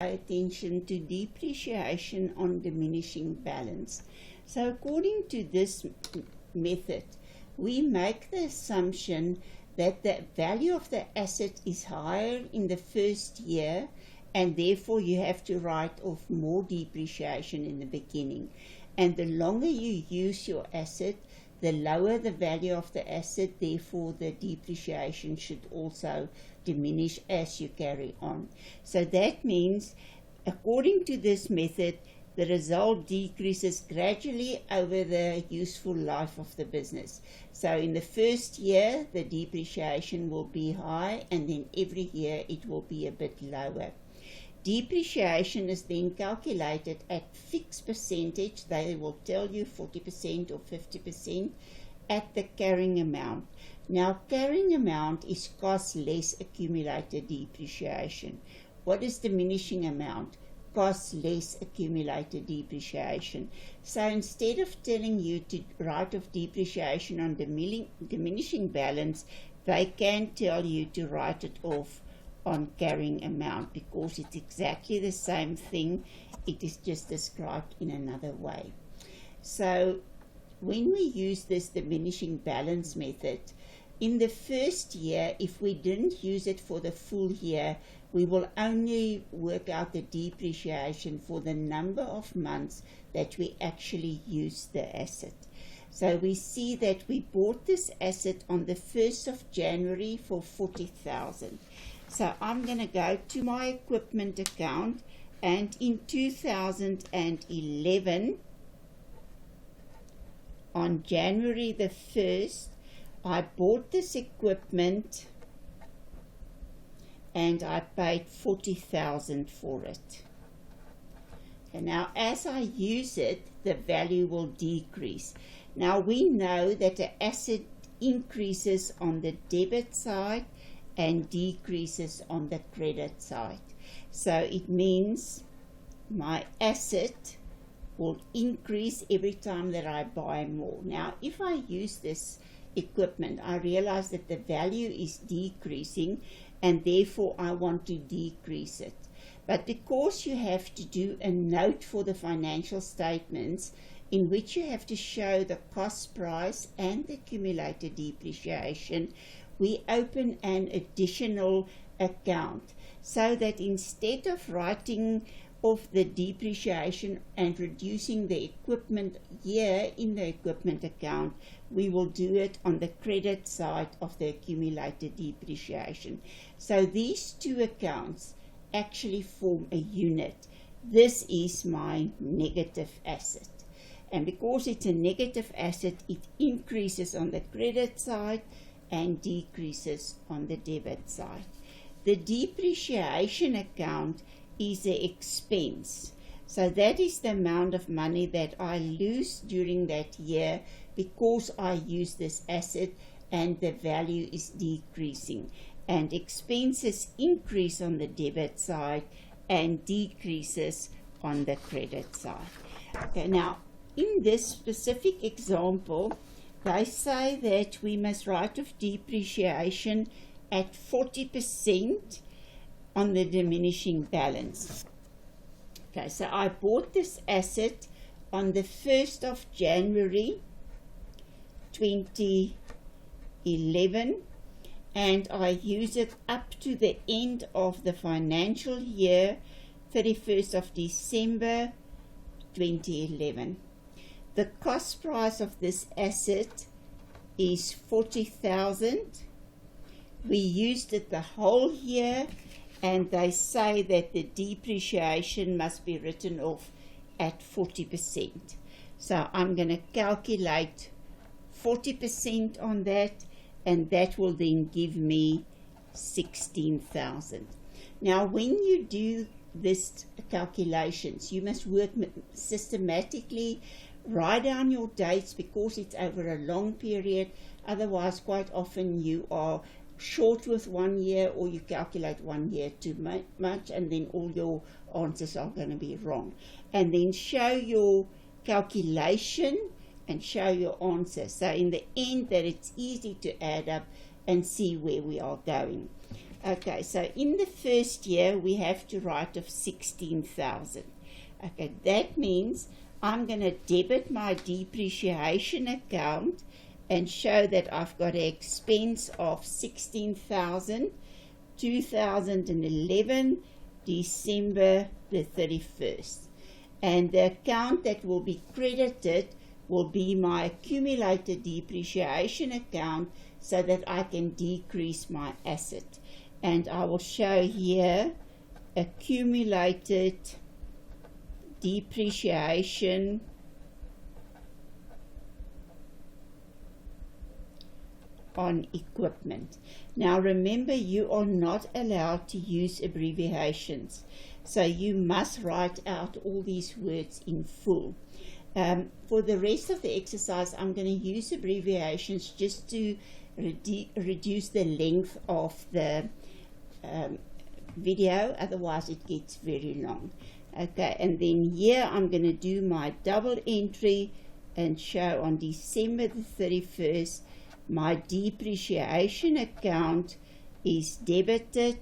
attention to depreciation on diminishing balance. So according to this method, we make the assumption that the value of the asset is higher in the first year, and therefore you have to write off more depreciation in the beginning. And the longer you use your asset, the lower the value of the asset, therefore the depreciation should also diminish as you carry on. So that means, according to this method, the result decreases gradually over the useful life of the business. So in the first year, the depreciation will be high, and then every year it will be a bit lower. Depreciation is then calculated at fixed percentage. They will tell you 40% or 50% at the carrying amount. Now, carrying amount is cost less accumulated depreciation. What is diminishing amount? Cost less accumulated depreciation. So instead of telling you to write off depreciation on diminishing balance, they can tell you to write it off on carrying amount, because it's exactly the same thing. It is just described in another way. So when we use this diminishing balance method, in the first year, if we didn't use it for the full year, we will only work out the depreciation for the number of months that we actually use the asset. So we see that we bought this asset on the 1st of January for 40,000. So I'm going to go to my equipment account, and in 2011, on January the 1st, I bought this equipment and I paid 40,000 for it. And now as I use it, the value will decrease. Now we know that the asset increases on the debit side and decreases on the credit side. So it means my asset will increase every time that I buy more. Now, if I use this equipment, I realize that the value is decreasing, and therefore I want to decrease it. But because you have to do a note for the financial statements in which you have to show the cost price and the accumulated depreciation, we open an additional account, so that instead of writing off the depreciation and reducing the equipment year in the equipment account, we will do it on the credit side of the accumulated depreciation. So these two accounts actually form a unit. This is my negative asset. And because it's a negative asset, it increases on the credit side and decreases on the debit side. The depreciation account is the expense. So that is the amount of money that I lose during that year because I use this asset and the value is decreasing. And expenses increase on the debit side and decreases on the credit side. Okay, now in this specific example, they say that we must write off depreciation at 40% on the diminishing balance. Okay, so I bought this asset on the 1st of January 2011, and I use it up to the end of the financial year, 31st of December 2011. The cost price of this asset is 40,000. We used it the whole year, and they say that the depreciation must be written off at 40%. So I'm going to calculate 40% on that, and that will then give me 16,000. Now when you do this calculations, you must work systematically. Write down your dates because it's over a long period. Otherwise, quite often you are short with 1 year, or you calculate 1 year too much, and then all your answers are going to be wrong. And then show your calculation and show your answer. So in the end, that it's easy to add up and see where we are going. Okay, so in the first year we have to write of 16,000. Okay, that means I'm going to debit my depreciation account and show that I've got an expense of 16,000, 2011, December the 31st. And the account that will be credited will be my accumulated depreciation account so that I can decrease my asset. And I will show here accumulated depreciation on equipment. Now remember, you are not allowed to use abbreviations, so you must write out all these words in full. For the rest of the exercise, I'm going to use abbreviations just to reduce the length of the video, otherwise it gets very long. Okay, and then here I'm going to do my double entry and show on December the 31st my depreciation account is debited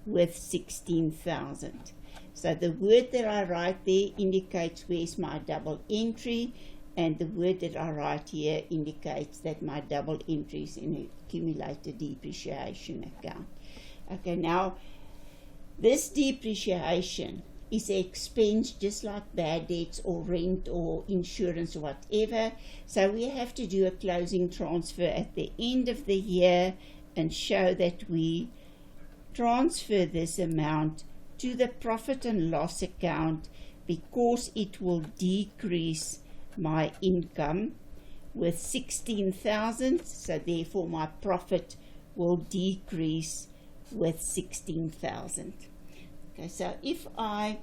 with 16,000. So the word that I write there indicates where's my double entry, and the word that I write here indicates that my double entry is in an accumulated depreciation account. Okay, now this depreciation is an expense just like bad debts or rent or insurance or whatever. So we have to do a closing transfer at the end of the year and show that we transfer this amount to the profit and loss account because it will decrease my income with 16,000. So therefore my profit will decrease with 16,000. Okay, so if I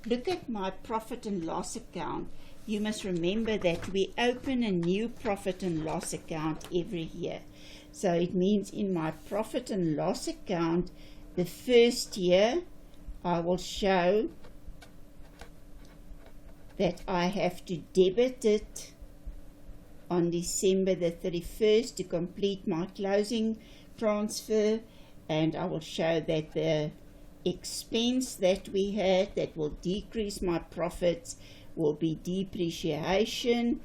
look at my profit and loss account, you must remember that we open a new profit and loss account every year. So it means in my profit and loss account, the first year I will show that I have to debit it on December the 31st to complete my closing transfer, and I will show that the expense that we had that will decrease my profits will be depreciation,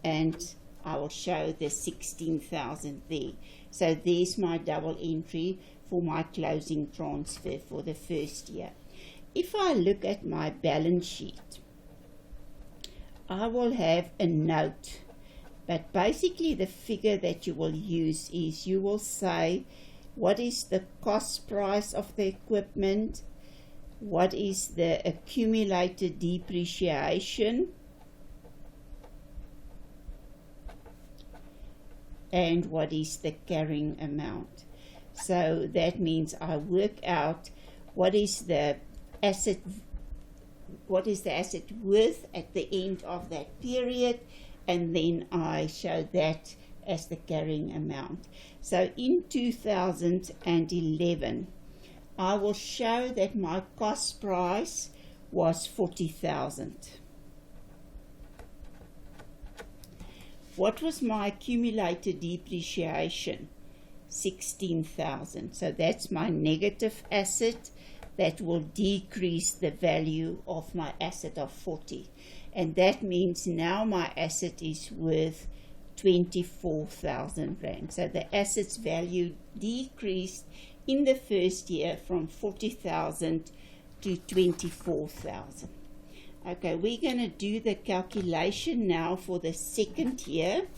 and I will show the 16,000 there. So there's my double entry for my closing transfer for the first year. If I look at my balance sheet, I will have a note, but basically the figure that you will use is you will say what is the cost price of the equipment, what is the accumulated depreciation, and what is the carrying amount. So that means I work out what is the asset worth at the end of that period, and then I show that as the carrying amount. So in 2011, I will show that my cost price was 40,000. What was my accumulated depreciation? 16,000. So that's my negative asset that will decrease the value of my asset of 40. And that means now my asset is worth 24,000 rand. So the asset's value decreased in the first year from 40,000 to 24,000. Okay, we're going to do the calculation now for the second year.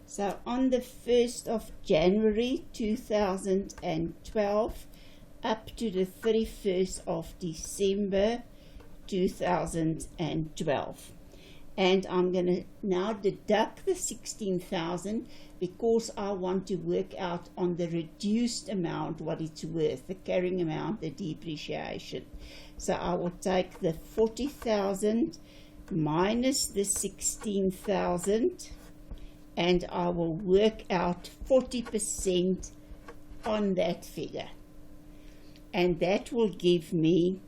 So on the 1st of January 2012 up to the 31st of December 2012. And I'm going to now deduct the 16,000 because I want to work out on the reduced amount what it's worth, the carrying amount, the depreciation. So I will take the 40,000 minus the 16,000 and I will work out 40% on that figure. And that will give me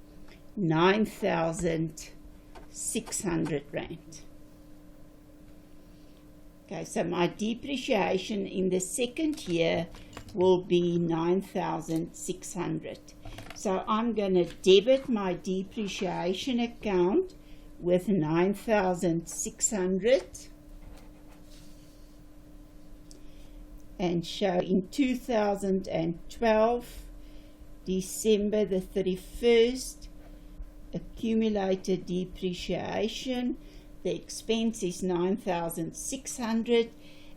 9,600 rand. Okay, so my depreciation in the second year will be 9,600. So I'm going to debit my depreciation account with 9,600 and show in 2012, December the 31st, accumulated depreciation. The expense is 9,600,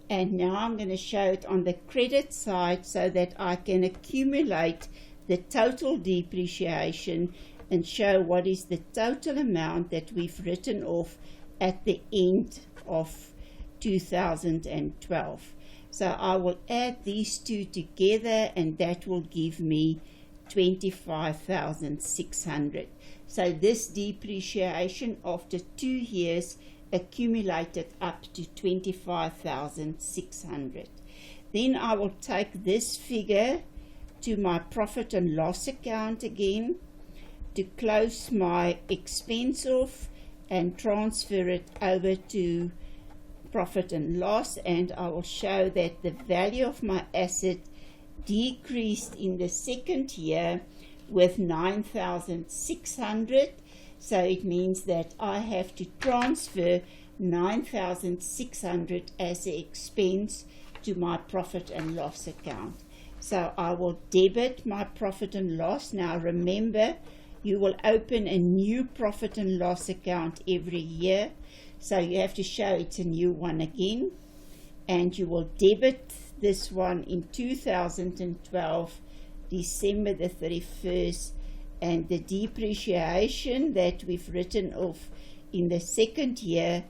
and now I'm going to show it on the credit side so that I can accumulate the total depreciation and show what is the total amount that we've written off at the end of 2012. So I will add these two together, and that will give me 25,600. So this depreciation after 2 years accumulated up to 25,600. Then I will take this figure to my profit and loss account again to close my expense off and transfer it over to profit and loss, and I will show that the value of my asset decreased in the second year with 9,600. So it means that I have to transfer 9,600 as an expense to my profit and loss account. So I will debit my profit and loss. Now remember, you will open a new profit and loss account every year, so you have to show it's a new one again, and you will debit this one in 2012, December the 31st, and the depreciation that we've written off in the second year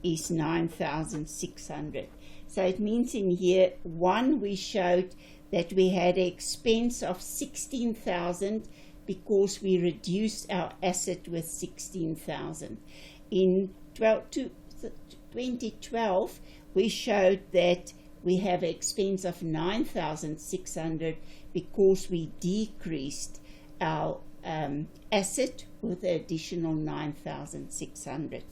is 9,600. So it means in year one we showed that we had an expense of 16,000 because we reduced our asset with 16,000. In 2012 we showed that we have an expense of 9,600 because we decreased our asset with an additional 9,600.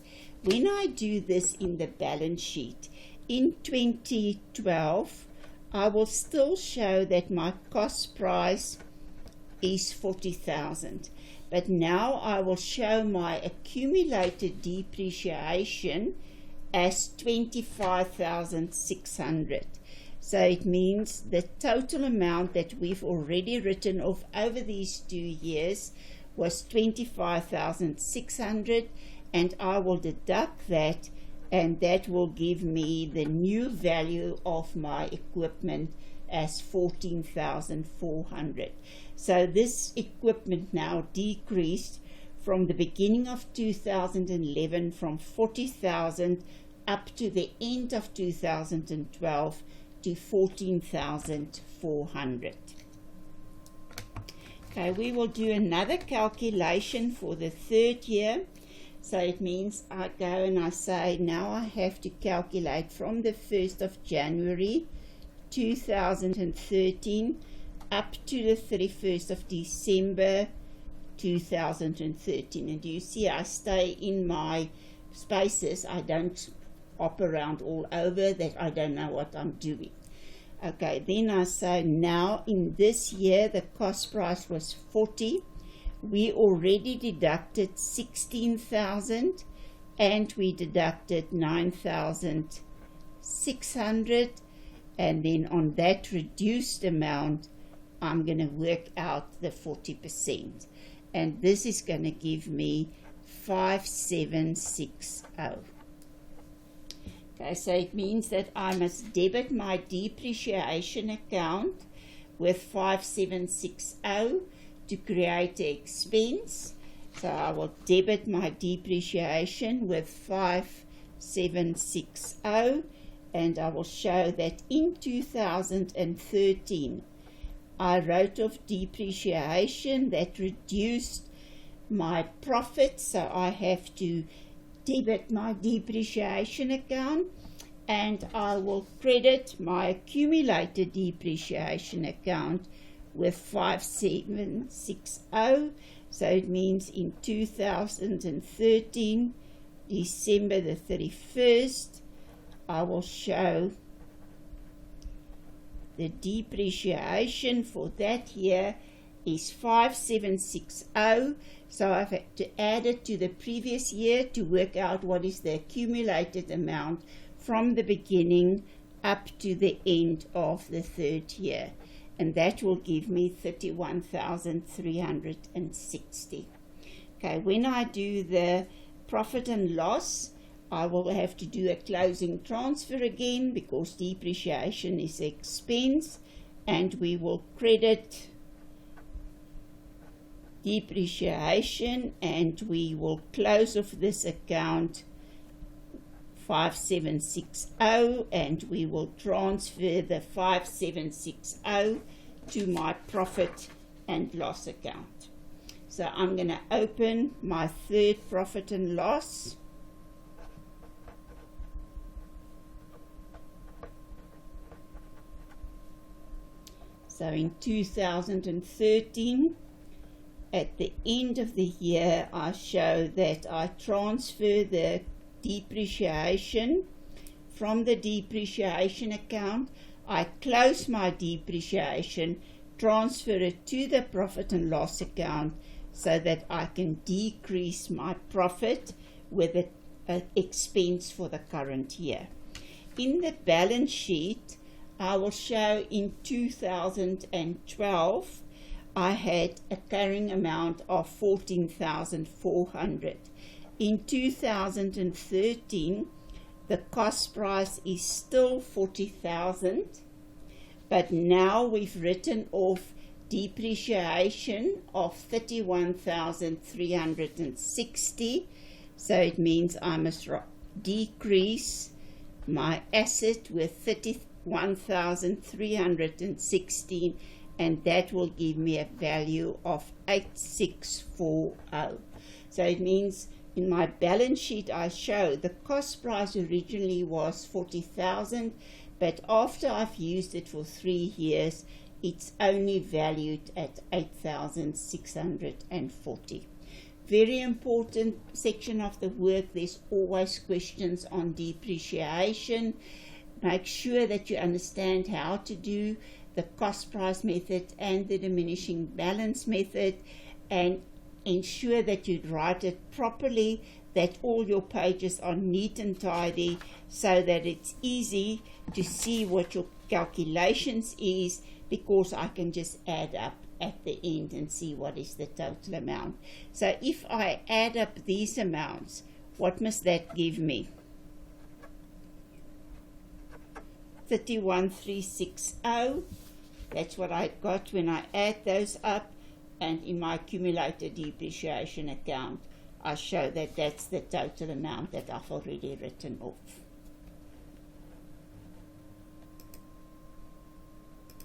When I do this in the balance sheet in 2012, I will still show that my cost price is 40,000, but now I will show my accumulated depreciation as 25,600. So it means the total amount that we've already written off over these 2 years was 25,600, and I will deduct that, and that will give me the new value of my equipment as 14,400. So this equipment now decreased from the beginning of 2011 from 40,000 up to the end of 2012 to 14,400. Okay, we will do another calculation for the third year. So it means I go and I say now I have to calculate from the 1st of January 2013 up to the 31st of December 2013. And you see I stay in my spaces. I don't hop around all over that I don't know what I'm doing. Okay, then I say now in this year the cost price was 40. We already deducted 16,000 and we deducted 9,600, and then on that reduced amount I'm going to work out the 40%, and this is going to give me 5760. Okay, so it means that I must debit my depreciation account with 5760 to create an expense. So I will debit my depreciation with 5760, and I will show that in 2013 I wrote off depreciation that reduced my profit, so I have to debit my depreciation account, and I will credit my accumulated depreciation account with 5760. So it means in 2013, December the 31st, I will show the depreciation for that year is 5760. So I've had to add it to the previous year to work out what is the accumulated amount from the beginning up to the end of the third year. And that will give me 31,360. Okay, when I do the profit and loss, I will have to do a closing transfer again because depreciation is expense, and we will credit depreciation and we will close off this account 5760, and we will transfer the 5760 to my profit and loss account. So I'm going to open my third profit and loss. So in 2013, at the end of the year, I show that I transfer the depreciation from the depreciation account. I close my depreciation, transfer it to the profit and loss account so that I can decrease my profit with the expense for the current year. In the balance sheet, I will show in 2012 I had a carrying amount of 14,400. In 2013, the cost price is still 40,000, but now we've written off depreciation of 31,360. So it means I must decrease my asset with 31,316, and that will give me a value of 8640. So it means in my balance sheet I show the cost price originally was 40,000, but after I've used it for 3 years, it's only valued at 8,640. Very important section of the work. There's always questions on depreciation. Make sure that you understand how to do the cost price method and the diminishing balance method, and ensure that you write it properly, that all your pages are neat and tidy so that it's easy to see what your calculations is, because I can just add up at the end and see what is the total amount. So if I add up these amounts, what must that give me? 31,360. That's what I got when I add those up, and in my accumulated depreciation account I show that that's the total amount that I've already written off.